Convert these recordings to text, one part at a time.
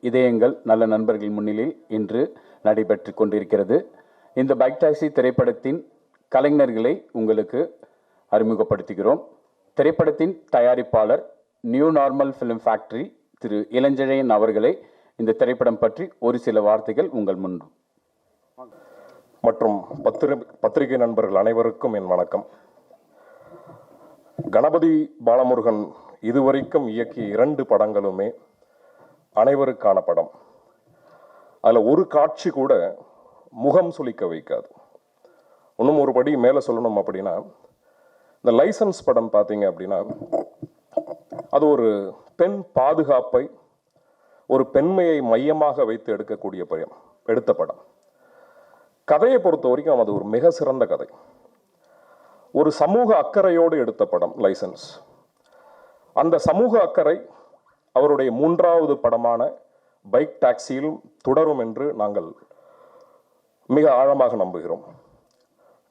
இதயங்கள் நல்ல நண்பர்கள் முன்னிலையில் இன்று நடைபெற்று கொண்டிருக்கிறது. இந்த பைக் டாக்ஸி திரைப்படத்தின் கலைஞர்களை உங்களுக்கு அறிமுகப்படுத்துகிறோம். திரைப்படத்தின் தயாரிப்பாளர் நியூ நார்மல் ஃபிலிம் ஃபேக்டரி திரு இளஞ்செழியன் அவர்களை இந்த திரைப்படம் பற்றி ஒரு சில வார்த்தைகள் உங்கள் முன். மற்றும் பத்திரிகை நண்பர்கள் அனைவருக்கும் என் வணக்கம். கணபதி பாலமுருகன் இதுவரைக்கும் இயக்கிய 2 படங்களுமே அனைவருக்கான படம். அதில் ஒரு காட்சி கூட முகம் சுளிக்க வைக்காது. இன்னும் ஒரு படி மேலே சொல்லணும் அப்படின்னா, இந்த லைசன்ஸ் படம் பார்த்தீங்க அப்படின்னா, அது ஒரு பெண் பாதுகாப்பை, ஒரு பெண்மையை மையமாக வைத்து எடுத்த படம். கதையை பொறுத்த வரைக்கும் அது ஒரு மிக சிறந்த கதை. ஒரு சமூக அக்கறையோடு எடுத்த படம் லைசன்ஸ். அந்த சமூக அக்கறை அவருடைய 3வது படமான பைக் டாக்ஸியிலும் தொடரும் என்று நாங்கள் மிக ஆழமாக நம்புகிறோம்.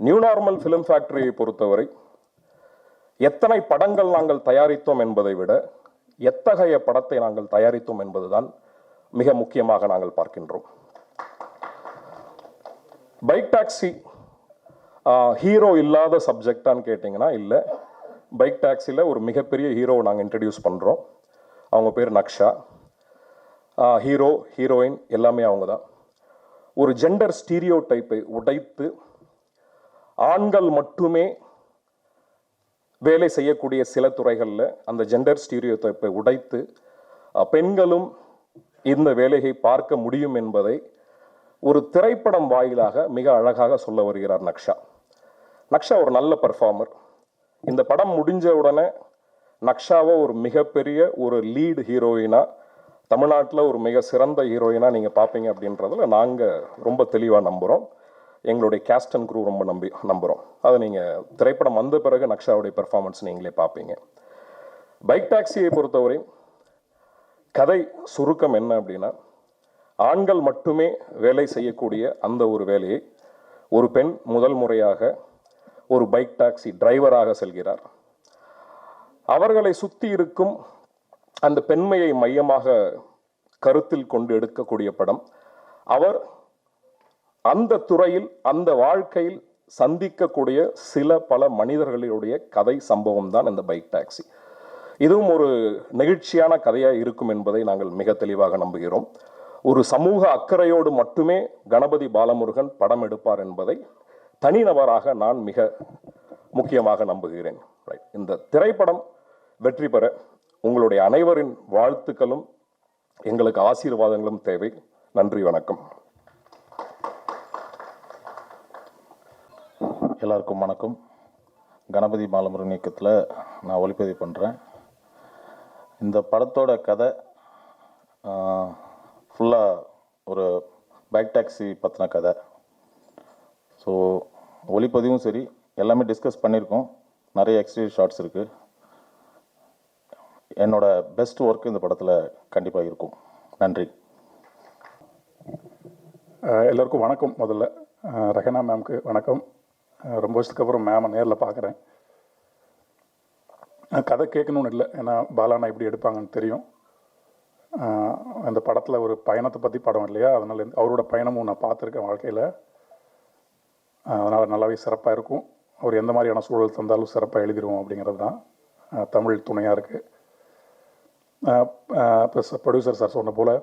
நியூ நார்மல் ஃபிலிம் ஃபேக்டரியை பொறுத்தவரை எத்தனை படங்கள் நாங்கள் தயாரித்தோம் என்பதை விட எத்தகைய படத்தை நாங்கள் தயாரித்தோம் என்பதுதான் மிக முக்கியமாக நாங்கள் பார்க்கின்றோம். பைக் டாக்ஸி ஹீரோ இல்லாத சப்ஜெக்டான்னு கேட்டிங்கன்னா இல்லை. பைக் டாக்ஸியில் ஒரு மிகப்பெரிய ஹீரோவை நாங்கள் இன்ட்ரடியூஸ் பண்ணுறோம். அவங்க பேர் நக்ஷா. ஹீரோ ஹீரோயின் எல்லாமே அவங்க தான். ஒரு ஜெண்டர் ஸ்டீரியோ டைப்பை உடைத்து ஆண்கள் மட்டுமே வேலை செய்யக்கூடிய சில துறைகளில் அந்த ஜெண்டர் ஸ்டீரியோ டைப்பை உடைத்து பெண்களும் இந்த வேலையை பார்க்க முடியும் என்பதை ஒரு திரைப்படம் வாயிலாக மிக அழகாக சொல்ல வருகிறார் நக்ஷா. நக்ஷா ஒரு நல்ல பர்ஃபார்மர். இந்த படம் முடிஞ்ச உடனே நக்ஷாவை ஒரு மிகப்பெரிய ஒரு லீடு ஹீரோயினா, தமிழ்நாட்டில் ஒரு மிக சிறந்த ஹீரோயினா நீங்கள் பார்ப்பீங்க அப்படின்றதுல நாங்கள் ரொம்ப தெளிவாக நம்புகிறோம். எங்களுடைய கேஸ்ட் அண்ட் க்ரூ ரொம்ப நம்புகிறோம். அதை நீங்கள் திரைப்படம் வந்த பிறகு நக்ஷாவுடைய பெர்ஃபார்மன்ஸ் நீங்களே பார்ப்பீங்க. பைக் டாக்ஸியை பொறுத்தவரை கதை சுருக்கம் என்ன அப்படின்னா, ஆண்கள் மட்டுமே வேலை செய்யக்கூடிய அந்த ஒரு வேலையை ஒரு பெண் முதல் முறையாக ஒரு பைக் டாக்ஸி டிரைவராக செல்கிறார். அவர்களை சுற்றி இருக்கும் அந்த பெண்மையை மையமாக கருத்தில் கொண்டு எடுக்கக்கூடிய படம். அவர் அந்த துறையில் அந்த வாழ்க்கையில் சந்திக்கக்கூடிய பல மனிதர்களுடைய கதை சம்பவம் தான் இந்த பைக் டாக்ஸி. இதுவும் ஒரு நெகிழ்ச்சியான கதையாக இருக்கும் என்பதை நாங்கள் மிக தெளிவாக நம்புகிறோம். ஒரு சமூக அக்கறையோடு மட்டுமே கணபதி பாலமுருகன் படம் எடுப்பார் என்பதை தனிநபராக நான் மிக முக்கியமாக நம்புகிறேன். இந்த திரைப்படம் வெற்றி பெற உங்களுடைய அனைவரின் வாழ்த்துக்களும் எங்களுக்கு ஆசீர்வாதங்களும் தேவை. நன்றி, வணக்கம். எல்லாருக்கும் வணக்கம். கணபதி பாலமுருகன் இயக்கத்தில் நான் ஒளிப்பதிவு பண்ணுறேன். இந்த படத்தோட கதை ஃபுல்லாக ஒரு பைக் டாக்ஸி பற்றின கதை. ஸோ ஒளிப்பதிவும் சரி எல்லாமே டிஸ்கஸ் பண்ணியிருக்கோம். நிறைய எக்ஸ்டீரியர் ஷாட்ஸ் இருக்குது. என்னோட பெஸ்ட் ஒர்க் இந்த படத்தில் கண்டிப்பாக இருக்கும். நன்றி. எல்லோருக்கும் வணக்கம். முதல்ல ரஹனா மேம்க்கு வணக்கம். ரொம்ப வருஷத்துக்கு அப்புறம் மேமை நேரில் பார்க்குறேன். கதை கேட்கணும்னு இல்லை, ஏன்னா பாலானா எப்படி எடுப்பாங்கன்னு தெரியும். அந்த படத்தில் ஒரு பயணத்தை பற்றி படம் இல்லையா, அதனால் அவரோட பயணமும் நான் பார்த்துருக்கேன் வாழ்க்கையில். அதனால் நல்லாவே சிறப்பாக இருக்கும். அவர் எந்த மாதிரியான சூழல் தந்தாலும் சிறப்பாக எழுதிடுவோம் அப்படிங்கிறது தான் தமிழ் துணையாக இருக்குது. ப்ளஸ் ப்ரொடியூசர் சார் சொன்ன போல்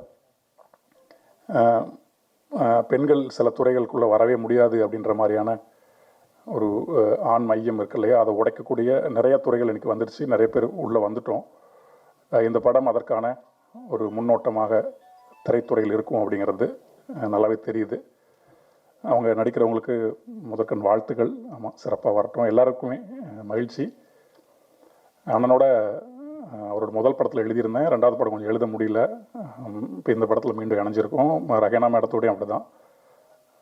பெண்கள் சில துறைகளுக்குள்ளே வரவே முடியாது அப்படின்ற மாதிரியான ஒரு ஆண் மையம் இருக்கு இல்லையா, அதை உடைக்கக்கூடிய நிறைய துறைகள் இன்றைக்கி வந்துடுச்சு. நிறைய பேர் உள்ளே வந்துட்டோம். இந்த படம் அதற்கான ஒரு முன்னோட்டமாக திரைத்துறையில் இருக்கும் அப்படிங்கிறது நல்லாவே தெரியுது. அவங்க நடிக்கிறவங்களுக்கு முதற்கண் வாழ்த்துக்கள். ஆமாம், சிறப்பாக வரட்டும். எல்லாருக்குமே மகிழ்ச்சி. அண்ணனோட அவரோட முதல் படத்தில் எழுதியிருந்தேன். 2வது படம் கொஞ்சம் எழுத முடியல. இப்போ இந்த படத்தில் மீண்டும் இணைஞ்சிருக்கோம். ரஹனா மேடத்தோடையும் அப்படி தான்.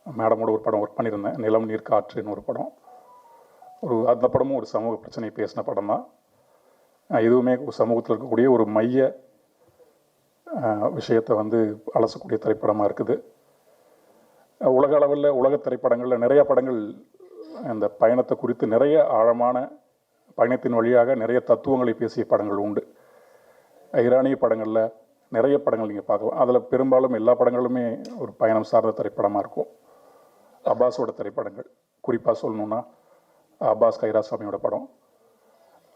மேடமோட ஒரு படம் ஒர்க் பண்ணியிருந்தேன், நிலம் நீர் காற்றுன்னு ஒரு படம். அந்த படமும் ஒரு சமூக பிரச்சனை பேசின படம் தான். இதுவுமே சமூகத்தில் இருக்கக்கூடிய ஒரு மைய விஷயத்தை அலசக்கூடிய திரைப்படமாக இருக்குது. உலக அளவில் உலக திரைப்படங்களில் நிறைய படங்கள் இந்த பயணத்தை குறித்து நிறைய ஆழமான பயணத்தின் வழியாக நிறைய தத்துவங்களை பேசிய படங்கள் உண்டு. ஈரானிய படங்களில் நிறைய படங்கள் நீங்கள் பார்க்கலாம். அதில் பெரும்பாலும் எல்லா படங்களுமே ஒரு பயணம் சார்ந்த திரைப்படமாக இருக்கும். அப்பாஸோட திரைப்படங்கள் குறிப்பாக சொல்லணுன்னா அப்பாஸ் கைராசாமியோட படம்,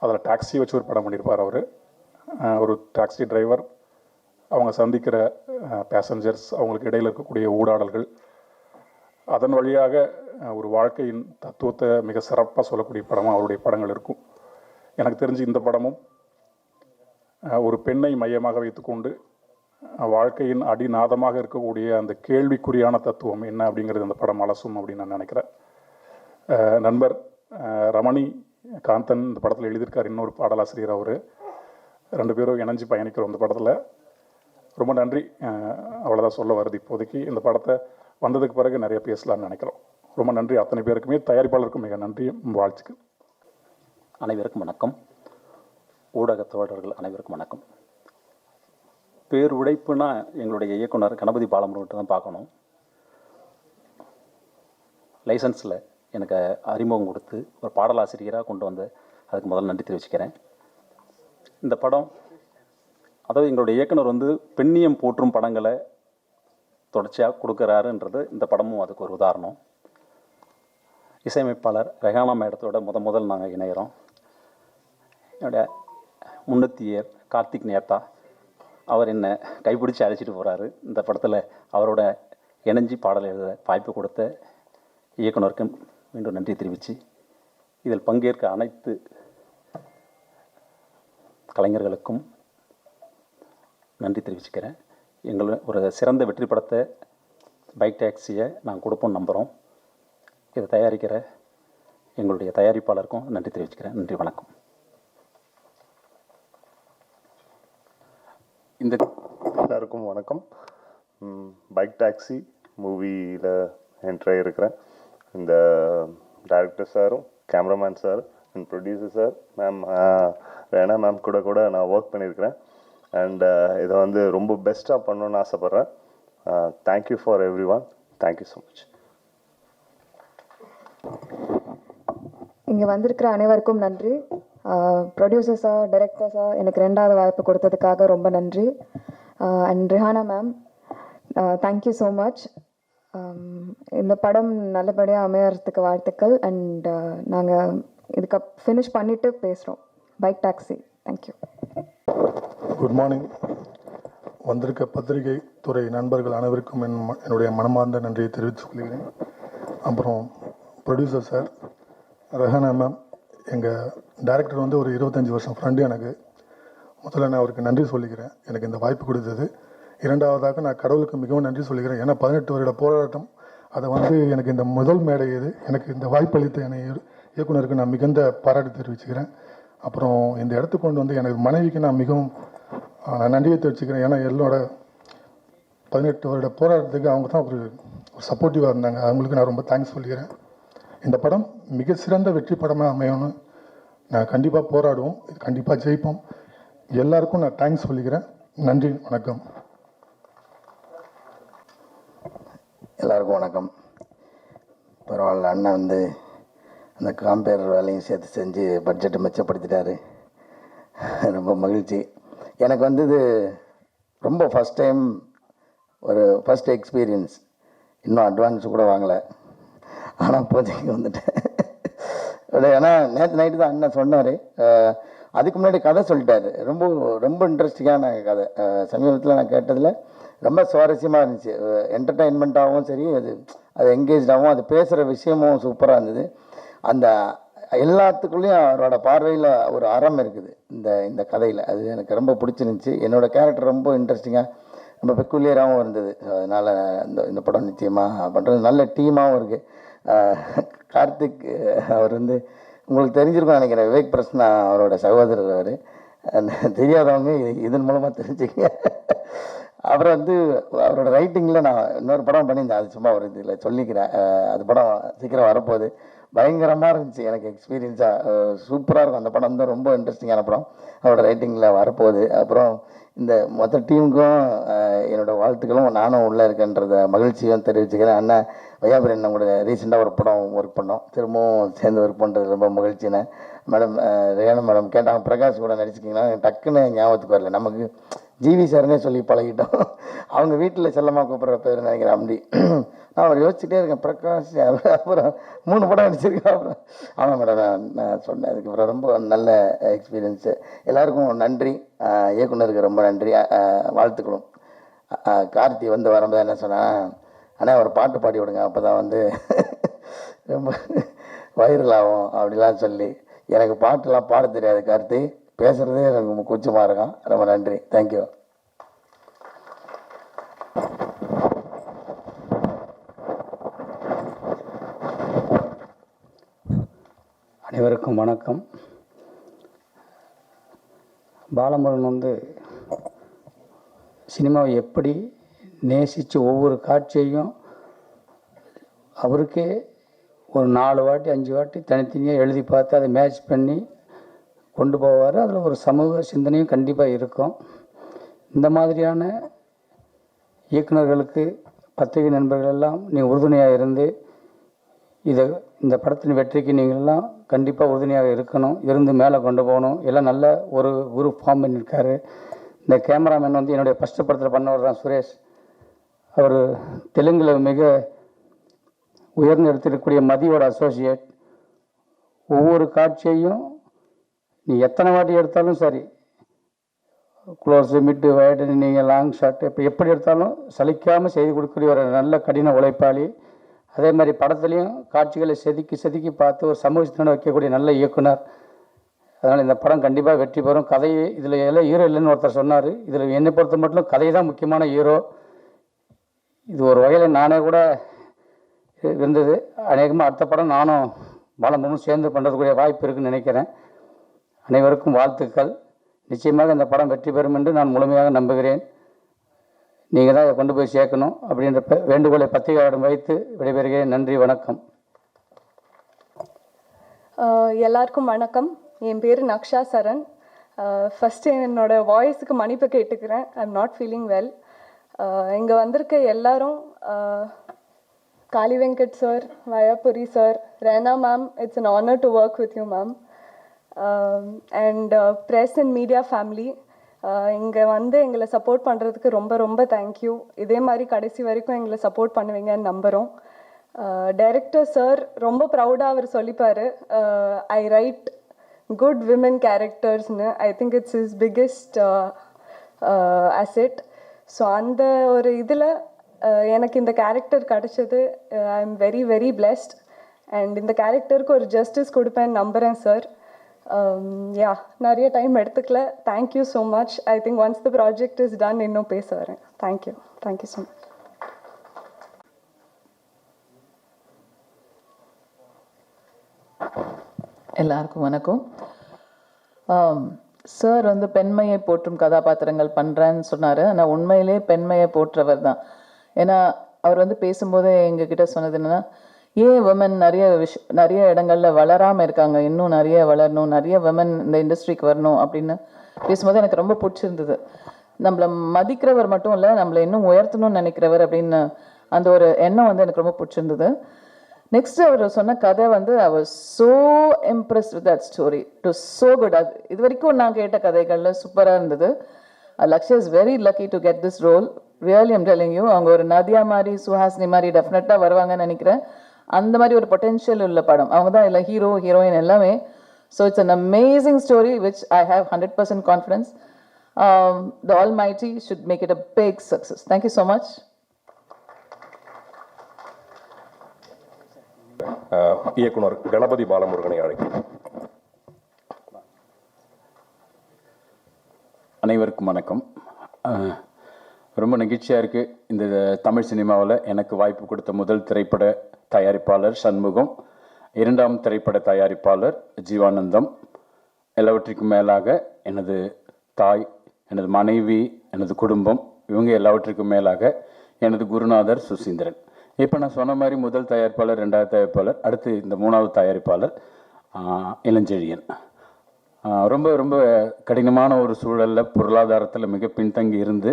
அதில் டாக்ஸி வச்சு ஒரு படம் பண்ணியிருப்பார் அவர். ஒரு டாக்ஸி டிரைவர், அவங்க சந்திக்கிற பேசஞ்சர்ஸ், அவங்களுக்கு இடையில் இருக்கக்கூடிய ஊடாடல்கள், அதன் வழியாக ஒரு வாழ்க்கையின் தத்துவத்தை மிக சிறப்பாக சொல்லக்கூடிய படமாக அவருடைய படங்கள் இருக்கும். எனக்கு தெரிஞ்சு இந்த படமும் ஒரு பெண்ணை மையமாக வைத்துக்கொண்டு வாழ்க்கையின் அடிநாதமாக இருக்கக்கூடிய அந்த கேள்விக்குறியான தத்துவம் என்ன அப்படிங்கிறது அந்த படம் அலசும் அப்படின்னு நான் நினைக்கிறேன். நண்பர் ரமணி காந்தன் இந்த படத்தில் எழுதியிருக்கார், இன்னொரு பாடலாசிரியர் அவர். 2 பேரும் இணைஞ்சு பயணிக்கிறோம் இந்த படத்தில். ரொம்ப நன்றி. அவ்வளோதான் சொல்ல வருது இப்போதைக்கு. இந்த படத்தை வந்ததுக்கு பிறகு நிறைய பேசலாம்னு நினைக்கிறோம். ரொம்ப நன்றி அத்தனை பேருக்குமே, தயாரிப்பாளருக்கும் மிக நன்றி, வாழ்த்துக்கள். அனைவருக்கும் வணக்கம். ஊடக தோழர்கள் அனைவருக்கும் வணக்கம். பேருழைப்புனா எங்களுடைய இயக்குனர் கணபதி பாலமுருகன் தான் பார்க்கணும். லைசன்ஸில் எனக்கு அறிமுகம் கொடுத்து ஒரு பாடலாசிரியராக கொண்டு வந்து அதுக்கு முதல்ல நன்றி தெரிவிச்சுக்கிறேன். இந்த படம், அதாவது எங்களுடைய இயக்குனர் வந்து பெண்ணியம் போற்றும் படங்களை தொடர்ச்சியாக கொடுக்குறாருன்றது இந்த படமும் அதுக்கு ஒரு உதாரணம். இசையமைப்பாளர் ரெஹானா மேடத்தோட முதல் நாங்கள் இணைகிறோம். என்னுடைய முன்னத்தியர் கார்த்திக் நேத்தா, அவர் என்னை கைப்பிடிச்சு அழைச்சிட்டு போகிறாரு. இந்த படத்தில் அவரோட இணைஞ்சி பாடல் எழுத வாய்ப்பு கொடுத்த இயக்குனருக்கு மீண்டும் நன்றி தெரிவித்து, இதில் பங்கேற்க அனைத்து கலைஞர்களுக்கும் நன்றி தெரிவிச்சுக்கிறேன். எங்களை ஒரு சிறந்த வெற்றி படத்தை பைக் டாக்ஸியை நாங்கள் கொடுப்போம் நம்புகிறோம். இதை தயாரிக்கிற எங்களுடைய தயாரிப்பாளருக்கும் நன்றி தெரிவிச்சுக்கிறேன். நன்றி, வணக்கம். இந்த எல்லாருக்கும் வணக்கம். பைக் டாக்ஸி மூவியில் என்ட்ரி ஆகிருக்கிறேன். இந்த டைரக்டர் சாரும், cameraman sir and producer sir, ma'am ரேனா ma'am கூட நான் ஒர்க் பண்ணியிருக்கிறேன். அண்ட் இதை வந்து ரொம்ப பெஸ்ட்டாக பண்ணணுன்னு ஆசைப்பட்றேன். Thank you for every one. Thank you so much. இங்கே வந்திருக்கிற அனைவருக்கும் நன்றி. ப்ரொடியூசர்ஸா, டைரக்டர்ஸா எனக்கு 2வது வாய்ப்பு கொடுத்ததுக்காக ரொம்ப நன்றி. And Rihana ma'am, thank you so much. இந்த படம் நல்லபடியாக அமையறதுக்கு வாழ்த்துக்கள். அண்ட் நாங்கள் இதுக்கு ஃபினிஷ் பண்ணிவிட்டு பேசுகிறோம். Bike taxi. Thank you. Good morning. வந்திருக்க பத்திரிகை துறை நண்பர்கள் அனைவருக்கும் என்னுடைய மனமார்ந்த நன்றியை தெரிவித்துக் கொள்கிறேன். அப்புறம் ப்ரொடியூசர் சார், ரெஹானா மேம், எங்கள் டைரக்டர் வந்து ஒரு 25 வருஷம் ஃப்ரெண்டு எனக்கு. முதல்ல நான் அவருக்கு நன்றி சொல்லிக்கிறேன், எனக்கு இந்த வாய்ப்பு கொடுத்தது. 2வதாக நான் கடவுளுக்கு மிகவும் நன்றி சொல்லிக்கிறேன். ஏன்னா 18 வருட போராட்டம், அதை வந்து எனக்கு இந்த முதல் மேடை இது. எனக்கு இந்த வாய்ப்பளித்த என்னை இயக்குனருக்கு நான் மிகுந்த பாராட்டு தெரிவிச்சுக்கிறேன். அப்புறம் இந்த இடத்துக்கு கொண்டு வந்து எனக்கு மனைவிக்கு நான் மிகவும் நான் நன்றியை தெரிவிச்சுக்கிறேன். ஏன்னா என்னோட 18 வருட போராட்டத்துக்கு அவங்க தான் ஒரு சப்போர்ட்டிவாக இருந்தாங்க. அவங்களுக்கு நான் ரொம்ப தேங்க்ஸ் சொல்லிக்கிறேன். இந்த படம் மிக சிறந்த வெற்றி படமாக அமையணும்னு நான் கண்டிப்பாக போராடுவோம். இது கண்டிப்பாக ஜெயிப்போம். எல்லாருக்கும் நான் தேங்க்ஸ் சொல்லிக்கிறேன். நன்றி, வணக்கம். எல்லாருக்கும் வணக்கம். பரவாயில்ல, அண்ணன் வந்து அந்த காம்பேர் வேலையும் சேர்த்து செஞ்சு பட்ஜெட்டை மிச்சப்படுத்திட்டாரு. ரொம்ப மகிழ்ச்சி. எனக்கு வந்து இது ரொம்ப ஃபஸ்ட் டைம், ஒரு ஃபஸ்ட் எக்ஸ்பீரியன்ஸ். இன்னும் அட்வான்ஸ் கூட வாங்கலை, ஆனால் இப்போதைக்கு வந்துட்டேன். ஏன்னா நேற்று நைட்டு தான் அண்ணன் சொன்னார். அதுக்கு முன்னாடி கதை சொல்லிட்டாரு. ரொம்ப ரொம்ப இன்ட்ரெஸ்டிங்கான கதை. சமீபத்தில் நான் கேட்டதில் ரொம்ப சுவாரஸ்யமாக இருந்துச்சு. என்டர்டெயின்மெண்ட்டாகவும் சரி, அது என்கேஜாகவும், அது பேசுகிற விஷயமும் சூப்பராக இருந்தது. அந்த எல்லாத்துக்குள்ளேயும் அவரோட பார்வையில் ஒரு அறம் இருக்குது இந்த கதையில். அது எனக்கு ரொம்ப பிடிச்சிருந்துச்சி. என்னோடய கேரக்டர் ரொம்ப இன்ட்ரெஸ்டிங்காக, ரொம்ப பெக்குலியராகவும் இருந்தது. அதனால் இந்த படம் நிச்சயமாக பண்ணுறது. நல்ல டீமாகவும் இருக்குது. கார்த்திக் அவர் வந்து உங்களுக்கு தெரிஞ்சிருக்கும் நினைக்கிறேன். விவேக் பிரஸ்னா அவரோட சகோதரர். அவர் தெரியாதவங்க இதன் மூலமாக தெரிஞ்சுக்க. அப்புறம் வந்து அவரோட ரைட்டிங்கில் நான் இன்னொரு படம் பண்ணியிருந்தேன், அது சும்மா ஒரு இதில் சொல்லிக்கிறேன். அது படம் சீக்கிரம் வரப்போகுது. பயங்கரமாக இருந்துச்சு எனக்கு எக்ஸ்பீரியன்ஸாக. சூப்பராக இருக்கும் அந்த படம். தான் ரொம்ப இன்ட்ரெஸ்டிங்கான படம். அவரோட ரைட்டிங்கில் வரப்போகுது. அப்புறம் இந்த மொத்த டீமுக்கும் என்னோடய வாழ்த்துக்களும். நானும் உள்ளே இருக்கேன்றத மகிழ்ச்சியும் தெரிவிச்சுக்கிறேன். அண்ணன் வையாபுரன் கூட ரீசெண்டாக ஒரு படம் ஒர்க் பண்ணோம், திரும்பவும் சேர்ந்து ஒர்க் பண்ணுறது ரொம்ப மகிழ்ச்சினேன். மேடம் ரேணு மேடம் கேட்டாங்க, பிரகாஷ் கூட நடிச்சிக்கிங்கன்னா டக்குன்னு ஞாபகத்துக்கு வரல. நமக்கு ஜிவி சார்னே சொல்லி பழகிட்டோம். அவங்க வீட்டில் செல்லமாக கூப்பிட்ற பேர் நினைக்கிறேன் அப்படி. நான் அவர் யோசிச்சுட்டே இருக்கேன், பிரகாஷ் அப்புறம் 3 படம் நடிச்சிருக்கேன். அப்புறம் ஆமாம் மேடம் நான் சொன்னேன். அதுக்கப்புறம் ரொம்ப நல்ல எக்ஸ்பீரியன்ஸு. எல்லாருக்கும் நன்றி, இயக்குனருக்கு ரொம்ப நன்றி, வாழ்த்துக்களும். கார்த்தி வந்து வரும்போது என்ன சொன்னேன், ஆனால் ஒரு பாட்டு பாடி விடுங்க, அப்போ தான் வந்து ரொம்ப வைரல் ஆகும் அப்படிலாம் சொல்லி. எனக்கு பாட்டுலாம் பாட தெரியாது கார்த்தி, பேசுகிறதே எனக்கு கூச்சமாக இருக்கும். ரொம்ப நன்றி, தேங்க்யூ. அனைவருக்கும் வணக்கம். பாலமுருகன் வந்து சினிமாவை எப்படி நேசித்து ஒவ்வொரு காட்சியையும் அவருக்கே ஒரு 4 வாட்டி 5 வாட்டி தனித்தனியாக எழுதி பார்த்து அதை மேட்ச் பண்ணி கொண்டு போவார். அதில் ஒரு சமூக சிந்தனையும் கண்டிப்பாக இருக்கும். இந்த மாதிரியான இயக்குநர்களுக்கு பத்திரிகை நண்பர்கள் எல்லாம் நீங்கள் உறுதுணையாக இருந்து இந்த படத்தின் வெற்றிக்கு நீங்கள்லாம் கண்டிப்பாக உறுதுணையாக இருக்கணும், இருந்து மேலே கொண்டு போகணும். எல்லாம் நல்ல ஒரு குரூப் ஃபார்ம் பண்ணியிருக்காரு. இந்த கேமராமேன் வந்து என்னுடைய ஃபஸ்ட்டு படத்தில் பண்ணவர் தான் சுரேஷ். அவர் தெலுங்கில் மிக உயர்ந்து எடுத்திருக்கக்கூடிய மதியோட அசோசியேட். ஒவ்வொரு காட்சியையும் நீ எத்தனை வாட்டி எடுத்தாலும் சரி, க்ளோஸு மிட்டு வைடு நீங்கள் லாங் ஷாட் இப்போ எப்படி எடுத்தாலும் சலிக்காமல் செய்து கொடுக்கக்கூடிய ஒரு நல்ல கடின உழைப்பாளி. அதே மாதிரி படத்துலேயும் காட்சிகளை செதுக்கி பார்த்து ஒரு சமூக சிந்தனை வைக்கக்கூடிய நல்ல இயக்குனர். அதனால் இந்த படம் கண்டிப்பாக வெற்றி பெறும். கதை இதில் எல்லாம் ஹீரோ இல்லைன்னு ஒருத்தர் சொன்னார். இதில் என்னை பொறுத்த மட்டும் கதை தான் முக்கியமான ஹீரோ. இது ஒரு வகையில் நானே கூட இருந்தது. அநேகமாக அடுத்த படம் நானும் பாலமுருகனும் சேர்ந்து பண்ணுறதுக்குரிய வாய்ப்பு இருக்குன்னு நினைக்கிறேன். அனைவருக்கும் வாழ்த்துக்கள். நிச்சயமாக இந்த படம் வெற்றி பெறும் என்று நான் முழுமையாக நம்புகிறேன். நீங்கள் தான் இதை கொண்டு போய் சேர்க்கணும் அப்படின்ற வேண்டுகோளை பத்திரிகையாளரிடம் வைத்து விடைபெறுகிறேன். நன்றி, வணக்கம். எல்லாருக்கும் வணக்கம். என் பேர் நக்ஷா சரண். ஃபஸ்ட்டு என்னோடய வாய்ஸுக்கு மன்னிப்பு கேட்டுக்கிறேன். I am not feeling well. இங்கே வந்திருக்க எல்லாரும், Kali Venkat sir, Vaiyapuri sir, Rena ma'am, it's an honour to work with you ma'am. And press and media family, இங்கே வந்து எங்களை சப்போர்ட் பண்ணுறதுக்கு ரொம்ப ரொம்ப தேங்க்யூ. இதே மாதிரி கடைசி வரைக்கும் எங்களை சப்போர்ட் பண்ணுவீங்கன்னு நம்புகிறோம். டைரக்டர் சார் ரொம்ப ப்ரௌடாக அவர் சொல்லிப்பார், ஐ ரைட் குட் விமன் கேரக்டர்ஸ்னு. I think it's is biggest asset. So அந்த ஒரு இதில் எனக்கு இந்த கேரக்டர் கிடச்சது. I am very very blessed. And இந்த கேரக்டருக்கு ஒரு ஜஸ்டிஸ் கொடுப்பேன்னு நம்புகிறேன் சார். யா, நிறைய டைம் எடுத்துக்கல. Thank you so much. I think once the project is done இன்னும் பேச வரேன். Thank you so much. எல்லாருக்கும் வணக்கம். சார் வந்து பெண்மையை போற்றும் கதாபாத்திரங்கள் பண்ணுறேன்னு சொன்னார். ஆனால் உண்மையிலே பெண்மையை போற்றவர் தான். ஏன்னா அவர் வந்து பேசும்போது எங்ககிட்ட சொன்னது என்னென்னா, ஏன் விமன் நிறைய இடங்களில் வளராமல் இருக்காங்க, இன்னும் நிறைய வளரணும், நிறைய விமன் இந்த இண்டஸ்ட்ரிக்கு வரணும் அப்படின்னு பேசும்போது எனக்கு ரொம்ப பிடிச்சிருந்தது. நம்மளை மதிக்கிறவர் மட்டும் இல்லை, நம்மளை இன்னும் உயர்த்தணும்னு நினைக்கிறவர் அப்படின்னு அந்த ஒரு எண்ணம் வந்து எனக்கு ரொம்ப பிடிச்சிருந்தது. நெக்ஸ்ட் அவர் சொன்ன கதை வந்து I was so impressed with that story. It was so good. அது இது வரைக்கும் நான் கேட்ட கதைகளில் சூப்பராக இருந்தது. Lakshya is very lucky to get this role. Really I'm telling you. அவங்க ஒரு நதியா மாதிரி, சுஹாசினி மாதிரி டெஃபினட்டாக வருவாங்கன்னு நினைக்கிறேன். அந்த மாதிரி ஒரு பொட்டென்ஷியல் உள்ள படம். அவங்க தான் இல்லை ஹீரோ ஹீரோயின் எல்லாமே. So it's an amazing story which I have 100% confidence. The almighty should make it a big success. Thank you so much. இயக்குனர் கணபதி பாலமுருகனை அழைக்கிறேன். அனைவருக்கும் வணக்கம். ரொம்ப நெகிழ்ச்சியாக இருக்குது. இந்த தமிழ் சினிமாவில் எனக்கு வாய்ப்பு கொடுத்த முதல் திரைப்பட தயாரிப்பாளர் சண்முகம், 2ஆம் திரைப்பட தயாரிப்பாளர் ஜீவானந்தம், எல்லாவற்றிற்கும் மேலாக எனது தாய், எனது மனைவி, எனது குடும்பம், இவங்க எல்லாவற்றிற்கும் மேலாக எனது குருநாதர் சுசீந்திரன். இப்போ நான் சொன்ன மாதிரி முதல் தயாரிப்பாளர், 2வது தயாரிப்பாளர், அடுத்து இந்த 3வது தயாரிப்பாளர் இளஞ்செழியன். ரொம்ப ரொம்ப கடினமான ஒரு சூழலில் பொருளாதாரத்தில் மிக பின்தங்கி இருந்து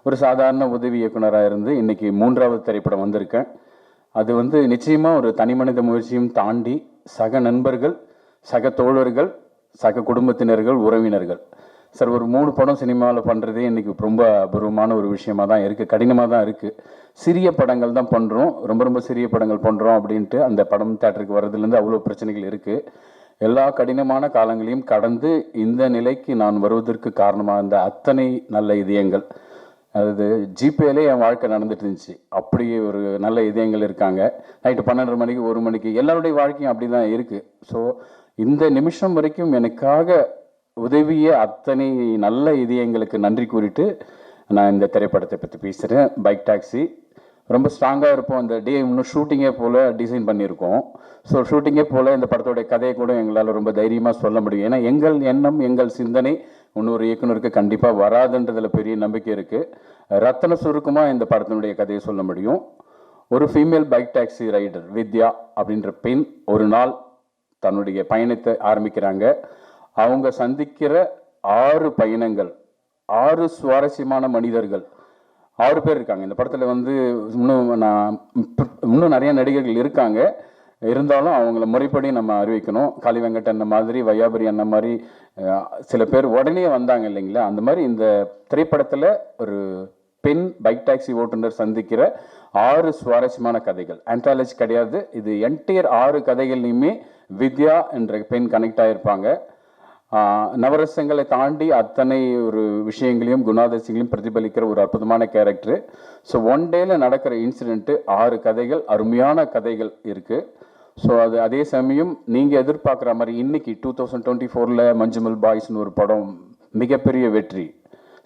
ஒரு சாதாரண உதவி இயக்குனராக இருந்து இன்றைக்கி 3வது திரைப்படம் வந்திருக்கேன். அது வந்து நிச்சயமாக ஒரு தனிமனித முயற்சியும் தாண்டி சக நண்பர்கள், சக தோழர்கள், சக குடும்பத்தினர்கள், உறவினர்கள் சார் ஒரு 3 படம் சினிமாவில் பண்ணுறதே இன்றைக்கி ரொம்ப அபூர்வமான ஒரு விஷயமாக தான் இருக்குது, கடினமாக தான் இருக்குது. சிறிய படங்கள் தான் பண்ணுறோம், ரொம்ப ரொம்ப சிறிய படங்கள் பண்ணுறோம் அப்படின்ட்டு அந்த படம் தேட்டருக்கு வர்றதுலேருந்து அவ்வளோ பிரச்சனைகள் இருக்குது. எல்லா கடினமான காலங்களையும் கடந்து இந்த நிலைக்கு நான் வருவதற்கு காரணமாக இருந்த அத்தனை நல்ல இதயங்கள், அதாவது ஜிபேலே என் வாழ்க்கை நடந்துட்டு இருந்துச்சு. அப்படி ஒரு நல்ல இதயங்கள் இருக்காங்க. நைட்டு 12 மணிக்கு 1 மணிக்கு எல்லாருடைய வாழ்க்கையும் அப்படி தான் இருக்குது. ஸோ இந்த நிமிஷம் வரைக்கும் எனக்காக உதவிய அத்தனை நல்ல இதயங்களுக்கு நன்றி கூறிட்டு நான் இந்த திரைப்படத்தை பற்றி பேசுகிறேன். பைக் டாக்ஸி ரொம்ப ஸ்ட்ராங்காக இருப்போம். அந்த டே இன்னும் ஷூட்டிங்கே போல் டிசைன் பண்ணியிருக்கோம். ஸோ ஷூட்டிங்கே போல் இந்த படத்தோடைய கதையை கூட எங்களால் ரொம்ப தைரியமாக சொல்ல முடியும். ஏன்னா எங்கள் எண்ணம், எங்கள் சிந்தனை இன்னொரு இயக்குனருக்கு கண்டிப்பாக வராதுன்றதில் பெரிய நம்பிக்கை இருக்குது. ரத்தன சுருக்கமாக இந்த படத்தினுடைய கதையை சொல்ல முடியும். ஒரு ஃபீமேல் பைக் டாக்ஸி ரைடர் வித்யா அப்படின்ற பெண் ஒரு நாள் தன்னுடைய பயணத்தை ஆரம்பிக்கிறாங்க. அவங்க சந்திக்கிற 6 பயணங்கள், 6 சுவாரஸ்யமான மனிதர்கள், 6 பேர் இருக்காங்க இந்த படத்தில். இன்னும் நிறைய நடிகர்கள் இருக்காங்க, இருந்தாலும் அவங்கள முறைப்படி நம்ம அறிவிக்கணும். காளி வெங்கட் அண்ணன் மாதிரி, வையாபுரி அண்ணன் மாதிரி சில பேர் உடனே வந்தாங்க இல்லைங்களா. அந்த மாதிரி இந்த திரைப்படத்தில் ஒரு பெண் பைக் டாக்ஸி ஓட்டுநர் சந்திக்கிற 6 சுவாரஸ்யமான கதைகள். ஆந்தாலஜி கிடையாது, இது என்டையர் 6 கதைகள்லையுமே வித்யா என்ற பெண் கனெக்ட் ஆகிருப்பாங்க. நவரசங்களை தாண்டி அத்தனை ஒரு விஷயங்களையும் குணாதிசயங்களையும் பிரதிபலிக்கிற ஒரு அற்புதமான கேரக்டரு. ஸோ ஒன் டேல நடக்கிற இன்சிடென்ட்டு 6 கதைகள், அருமையான கதைகள் இருக்குது. ஸோ அது அதே சமயம் நீங்கள் எதிர்பார்க்குற மாதிரி இன்னைக்கு 2024 மஞ்சுமல் பாய்ஸ்னு ஒரு படம் மிகப்பெரிய வெற்றி,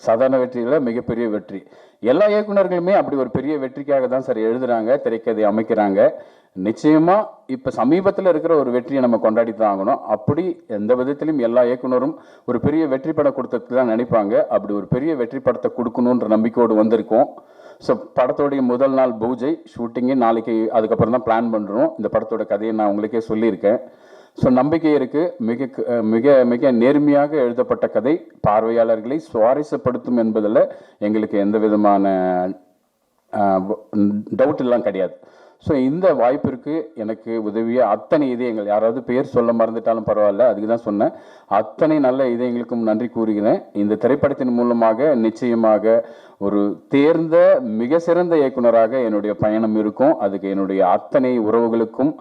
சாதாரண வெற்றியில் மிகப்பெரிய வெற்றி. எல்லா இயக்குநர்களுமே அப்படி ஒரு பெரிய வெற்றிக்காக தான் சார் எழுதுகிறாங்க, திரைக்கதை அமைக்கிறாங்க. நிச்சயமாக இப்போ சமீபத்தில் இருக்கிற ஒரு வெற்றியை நம்ம கொண்டாடி தான் ஆகணும். அப்படி எந்த விதத்திலும் எல்லா இயக்குனரும் ஒரு பெரிய வெற்றி படம் கொடுத்ததுக்கு தான் நினைப்பாங்க. அப்படி ஒரு பெரிய வெற்றி படத்தை கொடுக்கணுன்ற நம்பிக்கையோடு வந்திருக்கோம். ஸோ படத்தோடைய முதல் நாள் பூஜை ஷூட்டிங்கு நாளைக்கு, அதுக்கப்புறம் தான் பிளான் பண்ணுறோம். இந்த படத்தோட கதையை நான் உங்களுக்கே சொல்லியிருக்கேன். ஸோ நம்பிக்கை இருக்குது. மிக மிக மிக நேர்மையாக எழுதப்பட்ட கதை பார்வையாளர்களை சுவாரஸ்யப்படுத்தும் என்பதில் எங்களுக்கு எந்த விதமான டவுட் எல்லாம் கிடையாது. ஸோ இந்த வாய்ப்பிற்கு எனக்கு உதவிய அத்தனை இதயங்கள், யாராவது பேர் சொல்ல மறந்துட்டாலும் பரவாயில்ல, அதுக்கு தான் சொன்னேன், அத்தனை நல்ல இதயங்களுக்கும் நன்றி கூறுகிறேன். இந்த திரைப்படத்தின் மூலமாக நிச்சயமாக ஒரு தேர்ந்த மிக சிறந்த இயக்குனராக என்னுடைய பயணம் இருக்கும். அதுக்கு என்னுடைய அத்தனை உறவுகளுக்கும்,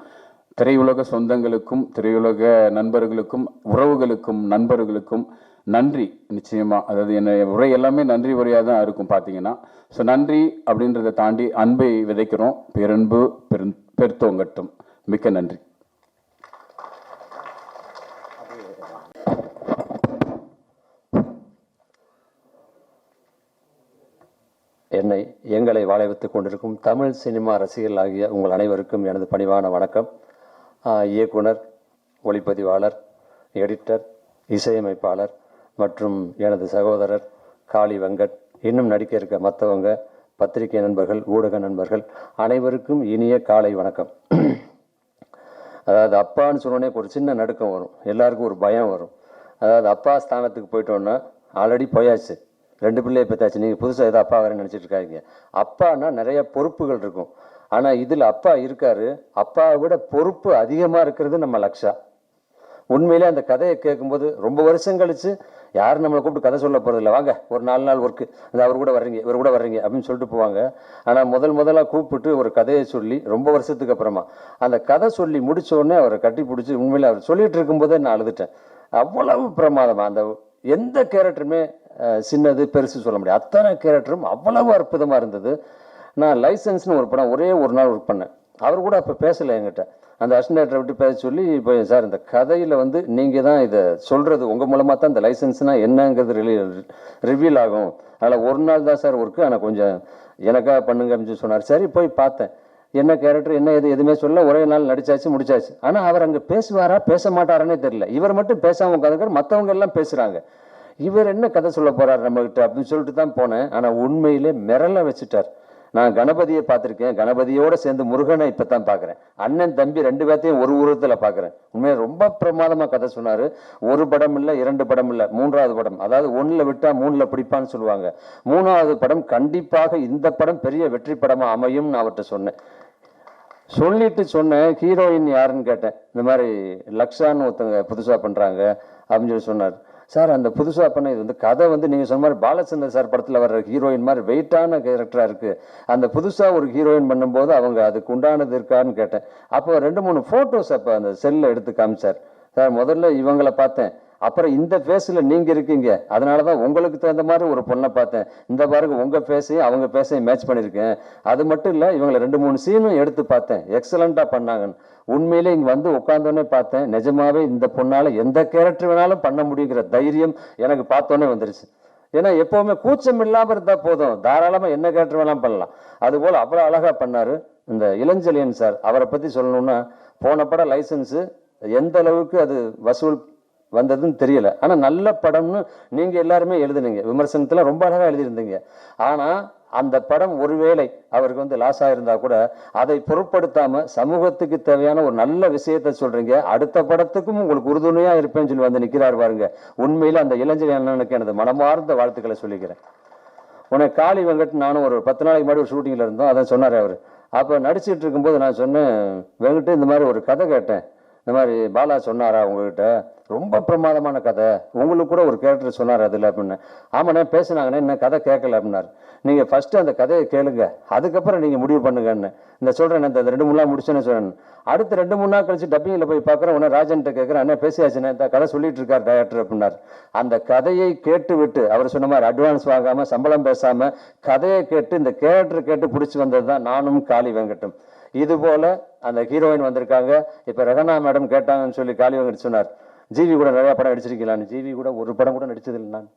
திரையுலக சொந்தங்களுக்கும், திரையுலக நண்பர்களுக்கும், உறவுகளுக்கும், நண்பர்களுக்கும் நன்றி. நிச்சயமாக அதாவது என்ன உரை எல்லாமே நன்றி உரையாக தான் இருக்கும் பார்த்தீங்கன்னா. ஸோ நன்றி அப்படின்றத தாண்டி அன்பை விதைக்கிறோம். பேரன்பு பெருத்தோங்கட்டும். மிக்க நன்றி. எங்களை வாழ வைத்துக் கொண்டிருக்கும் தமிழ் சினிமா ரசிகர்கள் ஆகிய உங்கள் அனைவருக்கும் எனது பணிவான வணக்கம். இயக்குனர், ஒளிப்பதிவாளர், எடிட்டர், இசையமைப்பாளர் மற்றும் எனது சகோதரர் காளி வெங்கட், இன்னும் நடிக்க இருக்க மற்றவங்க, பத்திரிகை நண்பர்கள், ஊடக நண்பர்கள் அனைவருக்கும் இனிய காலை வணக்கம். அதாவது அப்பான்னு சொன்னோடனே ஒரு சின்ன நடுக்கம் வரும், எல்லாருக்கும் ஒரு பயம் வரும். அதாவது அப்பா ஸ்தானத்துக்கு போயிட்டோன்னா ஆல்ரெடி போயாச்சு, 2 பிள்ளையை பெற்றாச்சு, நீங்கள் புதுசாக ஏதோ அப்பா வரேன்னு நினச்சிட்டு இருக்காங்க. அப்பான்னா நிறைய பொறுப்புகள் இருக்கும். ஆனால் இதில் அப்பா இருக்காரு, அப்பாவை விட பொறுப்பு அதிகமாக இருக்கிறது நம்ம லக்ஷா. உண்மையிலே அந்த கதையை கேட்கும்போது ரொம்ப வருஷம் கழிச்சு யாரும் நம்மளை கூப்பிட்டு கதை சொல்ல போகிறதில்ல, வாங்க ஒரு 4 நாள் ஒர்க்கு, அது அவர் கூட வர்றீங்க, இவர் கூட வர்றீங்க அப்படின்னு சொல்லிட்டு போவாங்க. ஆனால் முதலாக கூப்பிட்டு ஒரு கதையை சொல்லி ரொம்ப வருஷத்துக்கு அப்புறமா அந்த கதை சொல்லி முடித்தோடனே அவரை கட்டி பிடிச்சி, உண்மையிலே அவர் சொல்லிட்டு இருக்கும்போதே நான் அழுதுட்டேன். அவ்வளவு பிரமாதமாக அந்த எந்த கேரக்டருமே சின்னது பெருசு சொல்ல முடியாது, அத்தனை கேரக்டரும் அவ்வளவு அற்புதமாக இருந்தது. நான் லைசன்ஸ்னு ஒரு படம் ஒரே ஒரு நாள் ஒர்க் பண்ணேன். அவர் கூட அப்போ பேசலை என்கிட்ட. அந்த அசிஸ்டன்டை விட்டு பேச சொல்லி, இப்போ சார் இந்த கதையில் வந்து நீங்கள் தான் இதை சொல்கிறது, உங்கள் மூலமாக தான் இந்த லைசன்ஸ்னால் என்னங்கிறது ரிவீல் ஆகும், அதில் ஒரு நாள் தான் சார் ஒர்க்கு, ஆனால் கொஞ்சம் எனக்காக பண்ணுங்க அப்படின்னு சொன்னார். சரி போய் பார்த்தேன், என்ன கேரக்டர் என்ன எதுவுமே சொல்ல, ஒரே நாள் நடிச்சாச்சு முடிச்சாச்சு. ஆனால் அவர் அங்கே பேசுவாரா பேச மாட்டாரானே தெரியல. இவர் மட்டும் பேசாமல் உட்காந்துக்கார், மற்றவங்க எல்லாம் பேசுகிறாங்க. இவர் என்ன கதை சொல்ல போகிறார் நம்மகிட்ட அப்படின்னு சொல்லிட்டு தான் போனேன். ஆனால் உண்மையிலே மிரள வச்சுட்டார். நான் கணபதியை பார்த்துருக்கேன், கணபதியோடு சேர்ந்து முருகனை இப்போ தான் பார்க்குறேன். அண்ணன் தம்பி 2 பேர்த்தையும் ஒரு உருவத்தில் பார்க்குறேன். உண்மையாக ரொம்ப பிரமாதமாக கதை சொன்னார். ஒரு படம் இல்லை, 2 படம் இல்லை, 3ஆவது படம். அதாவது 1ல் விட்டால் 3ல் பிடிப்பான்னு சொல்லுவாங்க. 3ஆவது படம் கண்டிப்பாக இந்த படம் பெரிய வெற்றி படமாக அமையும் நான் அவர்கிட்ட சொன்னேன். சொல்லிட்டு சொன்னேன், ஹீரோயின் யாருன்னு கேட்டேன். இந்த மாதிரி லக்ஷான்னு ஒருத்தங்க புதுசாக பண்ணுறாங்க அப்படின்னு சொல்லி சொன்னார். சார் அந்த புதுசாக பண்ண இது வந்து கதை வந்து நீங்கள் சொன்ன மாதிரி பாலச்சந்தர் சார் படத்தில் வர்ற ஹீரோயின் மாதிரி வெயிட்டான கேரக்டராக இருக்குது. அந்த புதுசாக ஒரு ஹீரோயின் பண்ணும்போது அவங்க அதுக்கு உண்டானது இருக்கான்னு கேட்டேன். அப்போ 2-3 ஃபோட்டோஸ் அப்போ அந்த செல்லில் எடுத்து காமிச்சார். சார் முதல்ல இவங்களை பார்த்தேன், அப்புறம் இந்த ஃபேஸில் நீங்கள் இருக்கீங்க, அதனால தான் உங்களுக்கு தகுந்த மாதிரி ஒரு பொண்ணை பார்த்தேன், இந்த பாருங்க உங்கள் ஃபேஸையும் அவங்க ஃபேஸையும் மேட்ச் பண்ணியிருக்கேன். அது மட்டும் இல்லை, இவங்களை 2-3 சீனும் எடுத்து பார்த்தேன், எக்ஸலண்ட்டாக பண்ணாங்கன்னு. உண்மையிலே இங்கே வந்து உட்காந்தோடனே பார்த்தேன், நிஜமாவே இந்த பொண்ணால் எந்த கேரக்டர் வேணாலும் பண்ண முடியுங்கிற தைரியம் எனக்கு பார்த்தோன்னே வந்துருச்சு. ஏன்னா எப்போவுமே கூச்சம் இல்லாமல் இருந்தால் போதும், தாராளமாக என்ன கேரக்டர் வேணாலும் பண்ணலாம். அதுபோல் அவ்வளோ அழகாக பண்ணார் இந்த இளஞ்செழியன் சார். அவரை பற்றி சொல்லணும்னா, போன படம் லைசன்ஸு எந்த அளவுக்கு அது வசூல் வந்ததுன்னு தெரியல, ஆனால் நல்ல படம்னு நீங்கள் எல்லாருமே எழுதுனீங்க, விமர்சனத்தில் ரொம்ப அழகாக எழுதியிருந்தீங்க. ஆனால் அந்த படம் ஒருவேளை அவருக்கு வந்து லாஸ் ஆகிருந்தா கூட அதை பொருட்படுத்தாமல் சமூகத்துக்கு தேவையான ஒரு நல்ல விஷயத்த சொல்கிறீங்க. அடுத்த படத்துக்கும் உங்களுக்கு உறுதுணையாக இருப்பேன்னு சொல்லி வந்து நிற்கிறார் பாருங்க. உண்மையில் அந்த இளைஞர் அண்ணனுக்கு எனது மனமார்ந்த வாழ்த்துக்களை சொல்லிக்கிறேன். உனக்கு காளி வெங்கட் நானும் ஒரு 10 நாளைக்கு முன்னாடி ஒரு ஷூட்டிங்கில் இருந்தோம், அதை சொன்னார் அவர். அப்போ நடிச்சிட்டு இருக்கும்போது நான் சொன்னேன், வெங்கட்டு இந்த மாதிரி ஒரு கதை கேட்டேன், இந்த மாதிரி பாலா சொன்னாரா உங்ககிட்ட, ரொம்ப பிரமாதமான கதை, உங்களுக்கு கூட ஒரு கேரக்டர் சொன்னார் அதில் அப்படின்னு. ஆமாண்ணே பேசினாங்கண்ணே, என்ன கதை கேட்கல அப்படின்னாரு. நீங்கள் ஃபஸ்ட்டு அந்த கதையை கேளுங்க, அதுக்கப்புறம் நீங்கள் முடிவு பண்ணுங்கன்னு. இந்த சொல்கிறேன், இந்த 2-3 நாள் முடிச்சேன்னு சொல்கிறேன். அடுத்து 2-3 நாள் கழிச்சு டப்பிங்கில் போய் பார்க்குறேன், உடனே ராஜன்ட்ட கேட்குறேன், அண்ணே பேசியாச்சுண்ணே, இந்த கதை சொல்லிட்டு இருக்கார் டைரக்டர் அப்படின்னார். அந்த கதையை கேட்டு விட்டு அவர் சொன்ன மாதிரி அட்வான்ஸ் வாங்காமல் சம்பளம் பேசாமல் கதையை கேட்டு இந்த கேரக்டர் கேட்டு பிடிச்சி வந்தது தான் நானும் காளி வெங்கட்டும். இது போல அந்த ஹீரோயின் வந்திருக்காங்க. இப்போ ரெஹனா மேடம் கேட்டாங்கன்னு சொல்லி காளி வெங்கட் சொன்னார், ஜிவி கூட நிறையா படம் நடிச்சிருக்கீங்களான்னு. ஜிவி கூட ஒரு படம் கூட நடிச்சதில்லை நான்.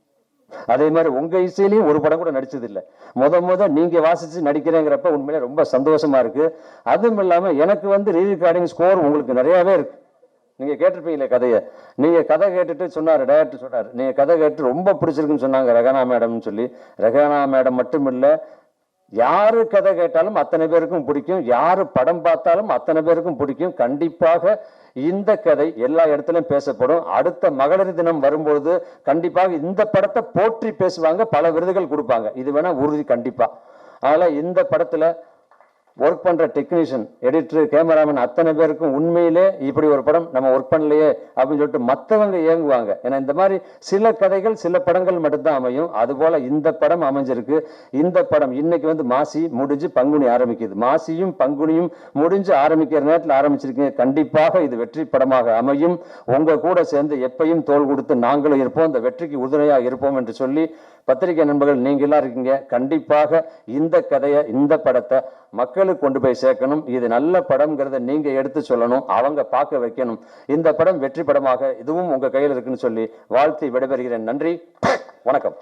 அதே மாதிரி உங்கள் இசையிலையும் ஒரு படம் கூட நடிச்சதில்லை. முத நீங்கள் வாசித்து நடிக்கிறேங்கிறப்ப உண்மையிலே ரொம்ப சந்தோஷமா இருக்கு. அதுவும் இல்லாமல் எனக்கு வந்து ரீரெக்கார்டிங் ஸ்கோர் உங்களுக்கு நிறையாவே இருக்கு. நீங்கள் கேட்டிருப்பீங்களே கதையை, நீங்கள் கதை கேட்டுட்டு சொன்னார், டைரக்டர் சொன்னார், நீங்கள் கதை கேட்டு ரொம்ப பிடிச்சிருக்குன்னு சொன்னாங்க ரெஹனா மேடம்னு சொல்லி. ரெஹனா மேடம் மட்டும் இல்லை, யாரு கதை கேட்டாலும் அத்தனை பேருக்கும் பிடிக்கும், யாரு படம் பார்த்தாலும் அத்தனை பேருக்கும் பிடிக்கும். கண்டிப்பாக இந்த கதை எல்லா இடத்துலையும் பேசப்படும். அடுத்த மகளிர் தினம் வரும்பொழுது கண்டிப்பாக இந்த படத்தை போற்றி பேசுவாங்க, பல விருதுகள் கொடுப்பாங்க, இது வேணா உறுதி கண்டிப்பா. அதனால இந்த படத்துல ஒர்க் பண்ற டெக்னீஷியன், எடிட்டர், கேமராமேன் அத்தனை பேருக்கும் உண்மையிலே இப்படி ஒரு படம் நம்ம ஒர்க் பண்ணலையே அப்படின்னு சொல்லிட்டு மற்றவங்க இயங்குவாங்க. ஏன்னா இந்த மாதிரி சில கதைகள் சில படங்கள் மட்டும்தான் அமையும், அதுபோல இந்த படம் அமைஞ்சிருக்கு. இந்த படம் இன்னைக்கு வந்து மாசி முடிஞ்சு பங்குனி ஆரம்பிக்குது, மாசியும் பங்குனியும் முடிஞ்சு ஆரம்பிக்கிற நேரத்தில் ஆரம்பிச்சிருக்கீங்க. கண்டிப்பாக இது வெற்றி படமாக அமையும். உங்க கூட சேர்ந்து எப்பையும் தோள் கொடுத்து நாங்களும் இருப்போம், இந்த வெற்றிக்கு உறுதுணையாக இருப்போம் என்று சொல்லி பத்திரிகை நண்பர்கள் நீங்க எல்லாம் இருக்கீங்க. கண்டிப்பாக இந்த கதையை, இந்த படத்தை மக்களுக்கு கொண்டு போய் சேர்க்கணும். இது நல்ல படம்ங்கிறத நீங்க எடுத்து சொல்லணும், அவங்க பார்க்க வைக்கணும். இந்த படம் வெற்றி படமாக இதுவும் உங்க கையில் இருக்குன்னு சொல்லி வாழ்த்தி விடைபெறுகிறேன். நன்றி, வணக்கம்.